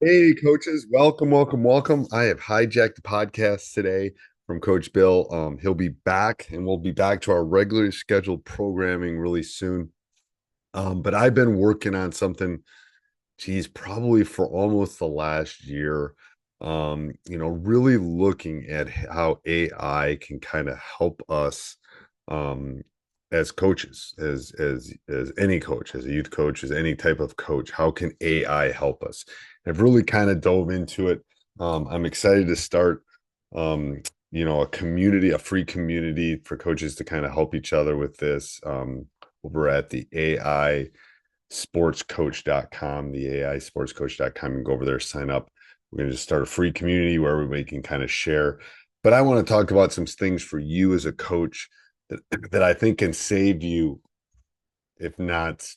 Hey, coaches, welcome, welcome, welcome. I have hijacked the podcast today from Coach Bill. He'll be back and we'll be back to our regularly scheduled programming really soon. But I've been working on something, geez, probably for almost the last year. Really looking at how AI can kind of help us um, as coaches, as any coach, as a youth coach, as any type of coach. How can AI help us? I've really kind of dove into it. I'm excited to start, um, a community, a free community for coaches to kind of help each other with this. Over at the AI sportscoach.com, the AI sportscoach.com, and go over there, sign up. We're going to just start a free community where everybody can kind of share. But I want to talk about some things for you as a coach that I think can save you, if not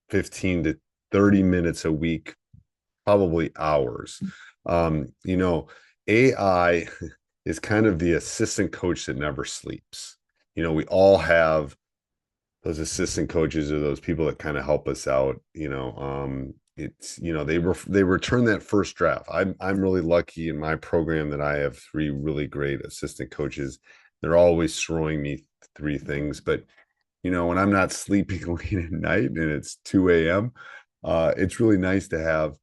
15 to 30 minutes a week, probably hours. AI is kind of the assistant coach that never sleeps. We all have those assistant coaches or those people that kind of help us out. It's they return that first draft. I'm really lucky in my program that I have three really great assistant coaches. They're always throwing me three things, but when I'm not sleeping late at night and it's 2 a.m., it's really nice to have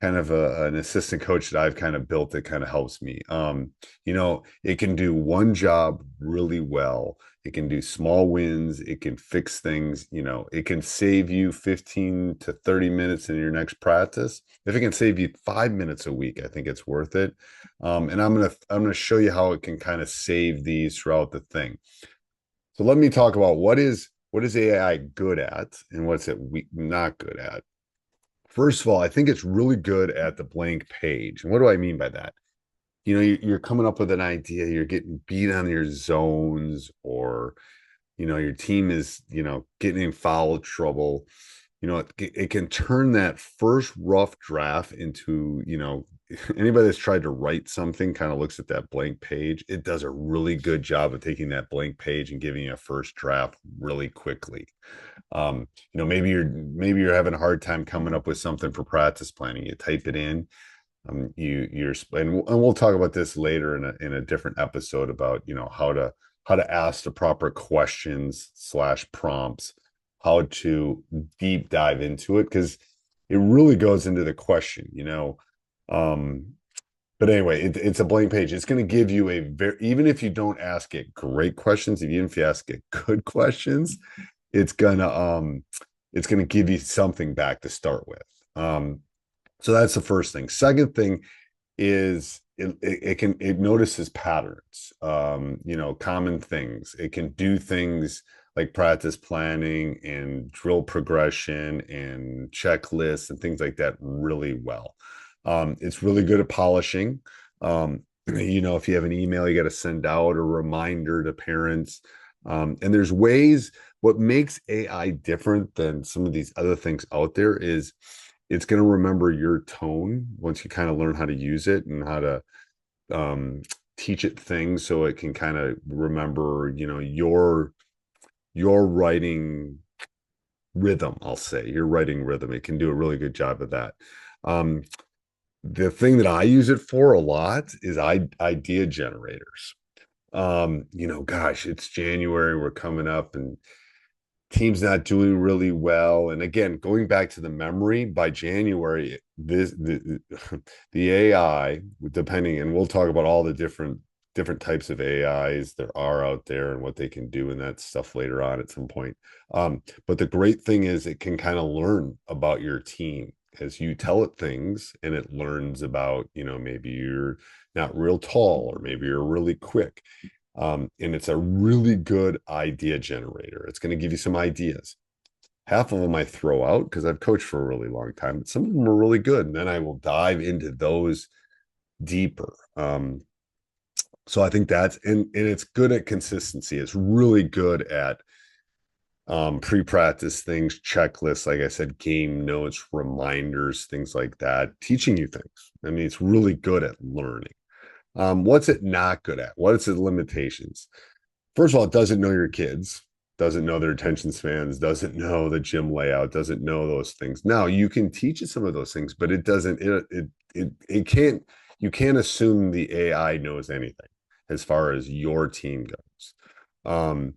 kind of an assistant coach that I've kind of built that kind of helps me. It can do one job really well. It can do small wins. It can fix things. It can save you 15 to 30 minutes in your next practice. If it can save you 5 minutes a week, I think it's worth it. And I'm gonna show you how it can kind of save these throughout the thing. So let me talk about what is AI good at and what's it not good at. First of all, I think it's really good at the blank page. And what do I mean by that? You're coming up with an idea, you're getting beat on your zones, or your team is getting in foul trouble. It can turn that first rough draft into anybody that's tried to write something kind of looks at that blank page. It does a really good job of taking that blank page and giving you a first draft really quickly. Maybe you're having a hard time coming up with something for practice planning. You type it in. And we'll talk about this later in a different episode about how to ask the proper questions slash prompts, how to deep dive into it, because it really goes into the question. Um, but anyway, it's a blank page. It's going to give you even if you don't ask it great questions, even if you ask it good questions, it's gonna um it's gonna give you something back to start with. So that's the first thing. Second thing is it notices patterns, common things. It can do things like practice planning and drill progression and checklists and things like that really well. It's really good at polishing. If you have an email you got to send out a reminder to parents. And there's ways. What makes AI different than some of these other things out there is it's going to remember your tone once you kind of learn how to use it and how to um, teach it things, so it can kind of remember, your writing rhythm. I'll say your writing rhythm. It can do a really good job of that. Um, the thing that I use it for a lot is idea generators. Gosh, it's January, we're coming up, and team's not doing really well. And again, going back to the memory, by January, the AI, depending, and we'll talk about all the different types of AIs there are out there and what they can do and that stuff later on at some point. But the great thing is it can kind of learn about your team as you tell it things, and it learns about, maybe you're not real tall or maybe you're really quick. And it's a really good idea generator. It's going to give you some ideas. Half of them I throw out because I've coached for a really long time, but some of them are really good. And then I will dive into those deeper. So I think and it's good at consistency. It's really good at pre-practice things, checklists, like I said, game notes, reminders, things like that, teaching you things. I mean, it's really good at learning. What's it not good at? What is its limitations? First of all, it doesn't know your kids. doesn't know their attention spans, doesn't know the gym layout, doesn't know those things. Now you can teach it some of those things, but it doesn't, it can't, you can't assume the AI knows anything as far as your team goes. Um,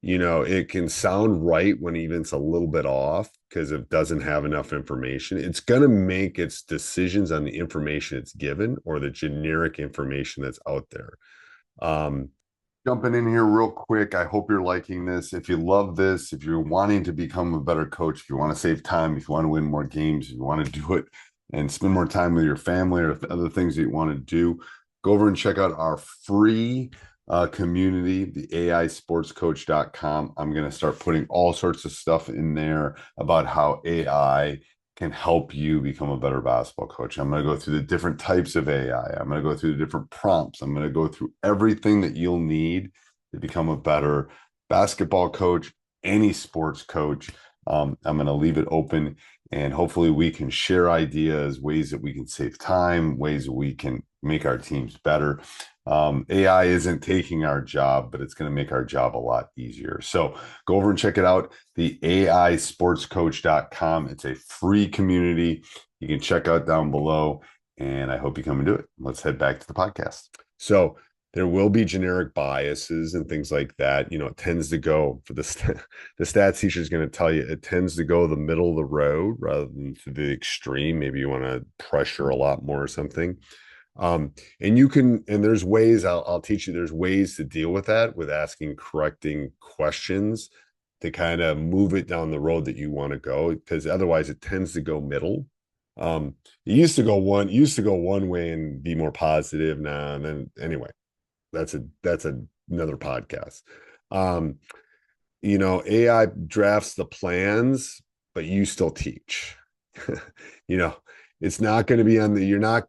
it can sound right when even it's a little bit off because it doesn't have enough information. It's going to make its decisions on the information it's given or the generic information that's out there. Um, Jumping in here real quick. I hope you're liking this. If you love this, if you're wanting to become a better coach, if you want to save time, if you want to win more games, if you want to do it and spend more time with your family or other things that you want to do, go over and check out our free community, the AIsportscoach.com. I'm going to start putting all sorts of stuff in there about how AI can help you become a better basketball coach. I'm going to go through the different types of AI. I'm going to go through the different prompts. I'm going to go through everything that you'll need to become a better basketball coach, any sports coach. I'm going to leave it open and hopefully we can share ideas, ways that we can save time, ways that we can make our teams better. AI isn't taking our job, but it's going to make our job a lot easier. So go over and check it out, the AIsportscoach.com. It's a free community you can check out down below, and I hope you come and do it. Let's head back to the podcast. So there will be generic biases and things like that. It tends to go for the stats teacher is going to tell you it tends to go the middle of the road rather than to the extreme. Maybe you want to pressure a lot more or something. And there's ways I'll teach you, there's ways to deal with that with asking correcting questions to kind of move it down the road that you want to go, because otherwise it tends to go middle. It used to go one way and be more positive now. And then anyway, that's another podcast. Um, AI drafts the plans, but you still teach. you know, it's not going to be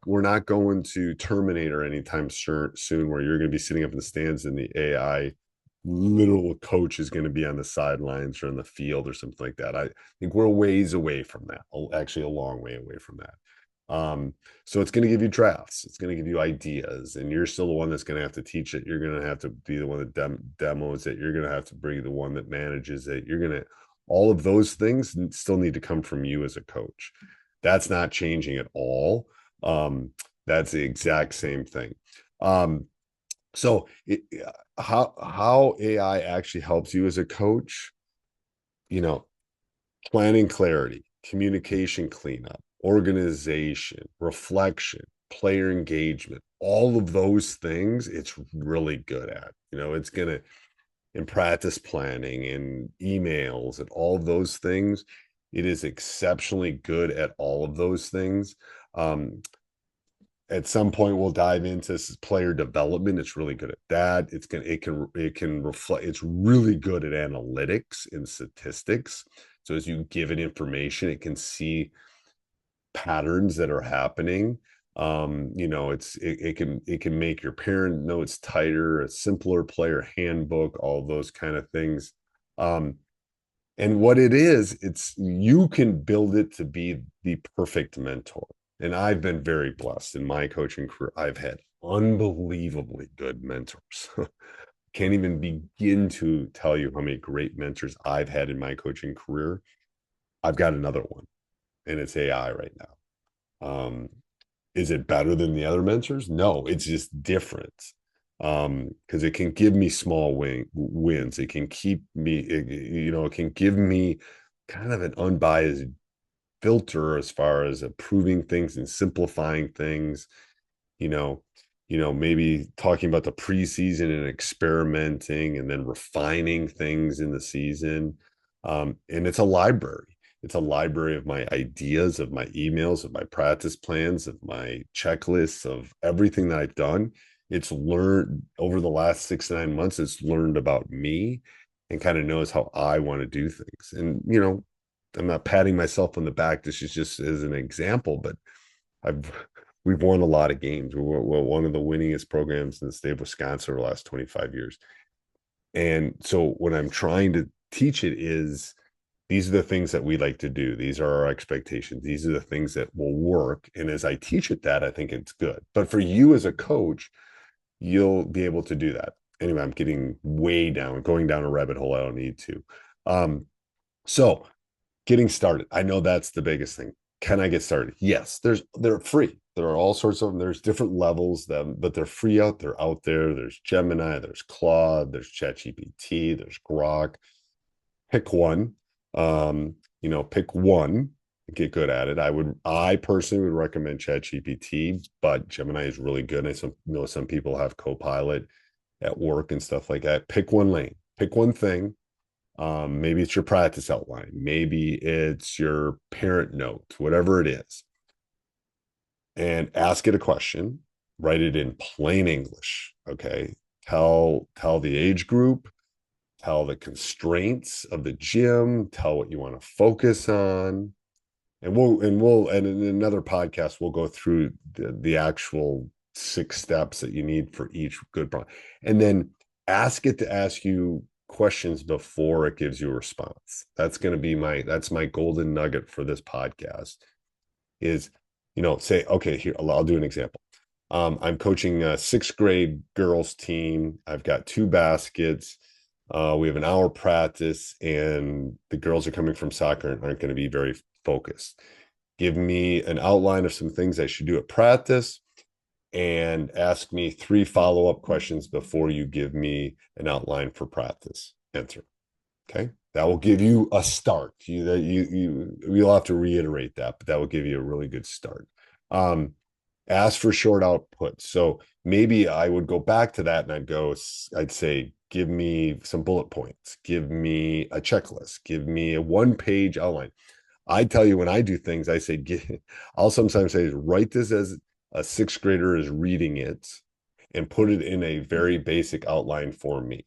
we're not going to Terminator anytime soon where you're going to be sitting up in the stands and the AI literal coach is going to be on the sidelines or in the field or something like that. I think we're a ways away from that, actually a long way away from that. So it's going to give you drafts, it's going to give you ideas, and you're still the one that's going to have to teach it. You're going to have to be the one that demos it. You're going to have to be the one that manages it. All of those things still need to come from you as a coach. That's not changing at all. That's the exact same thing. So how AI actually helps you as a coach, you know, planning clarity, communication cleanup, organization, reflection, player engagement, all of those things, it's really good at. It's going to, in practice planning and emails and all of those things, it is exceptionally good at all of those things. At some point we'll dive into this player development. It's really good at that. It can reflect. It's really good at analytics and statistics. So as you give it information, it can see patterns that are happening. It can make your parent notes tighter, a simpler player handbook, all those kind of things. And what it is, it's you can build it to be the perfect mentor. And I've been very blessed in my coaching career. I've had unbelievably good mentors. Can't even begin to tell you how many great mentors I've had in my coaching career. I've got another one, and it's AI right now. Is it better than the other mentors? No, it's just different. Because it can give me small wins. It can keep me, it can give me kind of an unbiased filter as far as approving things and simplifying things. you know maybe talking about the preseason and experimenting and then refining things in the season. And it's a library of my ideas, of my emails, of my practice plans, of my checklists, of everything that I've done. It's learned over the last 6 to 9 months. It's learned about me and kind of knows how I want to do things. And I'm not patting myself on the back. This is just as an example, but I've we've won a lot of games. We're one of the winningest programs in the state of Wisconsin over the last 25 years. And so what I'm trying to teach it is these are the things that we like to do. These are our expectations. These are the things that will work. And as I teach it that, I think it's good. But for you as a coach, you'll be able to do that. anyway, I'm getting going down a rabbit hole I don't need to. Um, so getting started. I know that's the biggest thing. Can I get started? Yes, they're free. There are all sorts of them. There's different levels them, but they're free out. They're out there. There's Gemini, there's Claude, there's ChatGPT, there's Grok. Pick one. Pick one and get good at it. I personally would recommend ChatGPT, but Gemini is really good. I know some people have Copilot at work and stuff like that. Pick one lane, pick one thing. Maybe it's your practice outline, maybe it's your parent note, whatever it is, and ask it a question. Write it in plain English. Okay. Tell the age group, tell the constraints of the gym, tell what you want to focus on. And in another podcast, we'll go through the actual 6 steps that you need for each good problem. And then ask it to ask you questions before it gives you a response. That's my golden nugget for this podcast is, say, okay, here, I'll do an example. I'm coaching a 6th grade girls team. I've got 2 baskets. We have an hour practice, and the girls are coming from soccer and aren't going to be very focused. Give me an outline of some things I should do at practice and ask me 3 follow-up questions before you give me an outline for practice. Answer. Okay. That will give you a start. You'll have to reiterate that, but that will give you a really good start. Ask for short output. So maybe I would go back to that and I'd say, give me some bullet points, give me a checklist, give me a 1-page outline. I tell you, when I do things, I say, I'll sometimes say, write this as a 6th grader is reading it and put it in a very basic outline for me.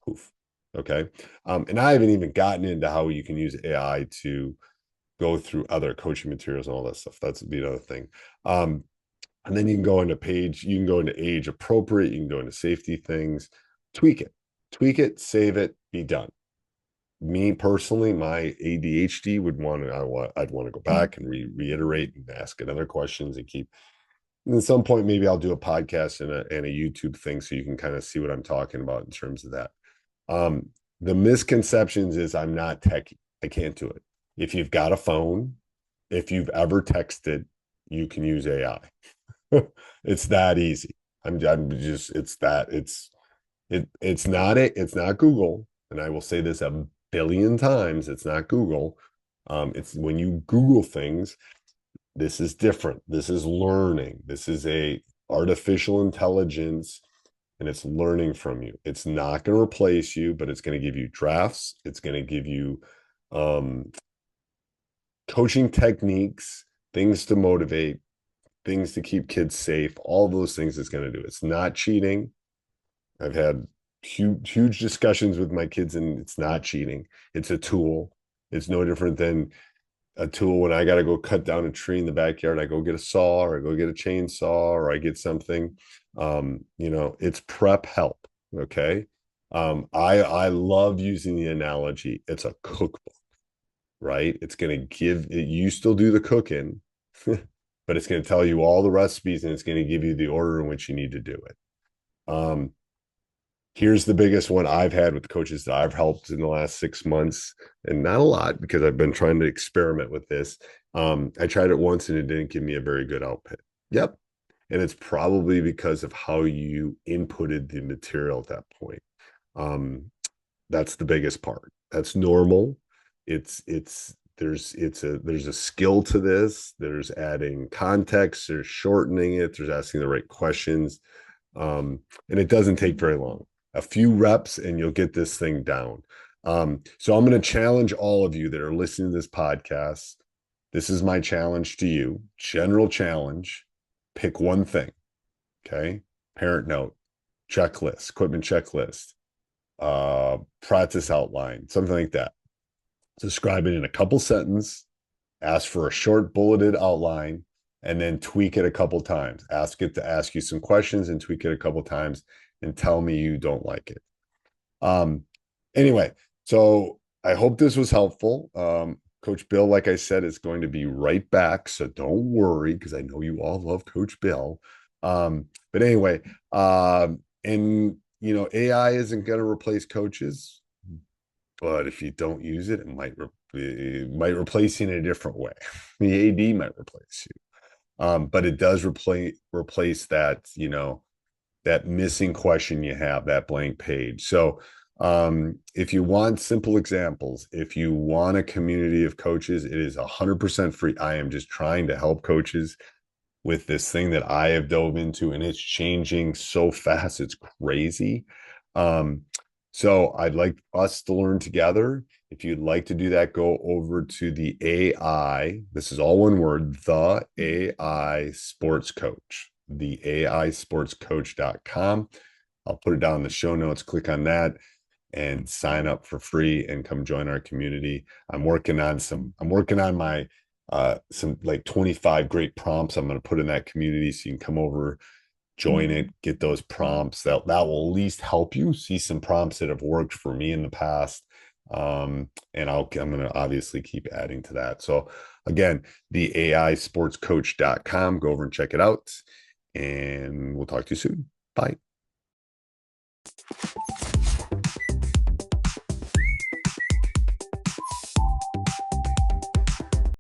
Poof. Okay. And I haven't even gotten into how you can use AI to go through other coaching materials and all that stuff. That's the other thing. And then you can go into age appropriate, you can go into safety things, tweak it, save it, be done. Me personally, my ADHD I'd want to go back and reiterate and ask another questions and keep. And at some point, maybe I'll do a podcast and a YouTube thing so you can kind of see what I'm talking about in terms of that. The misconceptions is I'm not techie. I can't do it. If you've got a phone, if you've ever texted, you can use AI. It's that easy. It's not Google. And I will say this a billion times. It's not Google. It's when you Google things, this is different. This is learning. This is a artificial intelligence, and it's learning from you. It's not going to replace you, but it's going to give you drafts. It's going to give you coaching techniques, things to motivate, things to keep kids safe. All those things it's going to do. It's not cheating. I've had huge discussions with my kids, and it's not cheating. It's a tool. It's no different than a tool when I got to go cut down a tree in the backyard. I go get a saw, or I go get a chainsaw, or I get something. It's prep help. Okay. I love using the analogy. It's a cookbook, right? It's going to give it, you still do the cooking, but it's going to tell you all the recipes, and it's going to give you the order in which you need to do it. Here's the biggest one I've had with the coaches that I've helped in the last 6 months, and not a lot because I've been trying to experiment with this. I tried it once and it didn't give me a very good output. Yep. And it's probably because of how you inputted the material at that point. That's the biggest part. That's normal. There's a skill to this. There's adding context, there's shortening it, there's asking the right questions. And it doesn't take very long. A few reps and you'll get this thing down. So I'm going to challenge all of you that are listening to this podcast. This is my challenge to you. General challenge. Pick one thing. Okay. Parent note, checklist, equipment checklist, practice outline, something like that. Describe it in a couple sentences, ask for a short bulleted outline, and then tweak it a couple times. Ask it to ask you some questions and tweak it a couple times and tell me you don't like it. Anyway, so I hope this was helpful. Coach Bill, like I said, is going to be right back. So don't worry, because I know you all love Coach Bill. But anyway, and AI isn't going to replace coaches, but if you don't use it, it might replace you in a different way. The AD might replace you, but it does replace that that missing question you have, that blank page. So if you want simple examples, if you want a community of coaches, it is 100% free. I am just trying to help coaches with this thing that I have dove into, and it's changing so fast. It's crazy. Um, so I'd like us to learn together. If you'd like to do that, go over to the AI. This is all one word, the AI Sports Coach, the AI Sports Coach.com. I'll put it down in the show notes. Click on that and sign up for free and come join our community. I'm working on my some like 25 great prompts I'm going to put in that community so you can come over, join it, get those prompts. That will at least help you see some prompts that have worked for me in the past. And I'm going to obviously keep adding to that. So again, the AIsportscoach.com, go over and check it out, and we'll talk to you soon. Bye.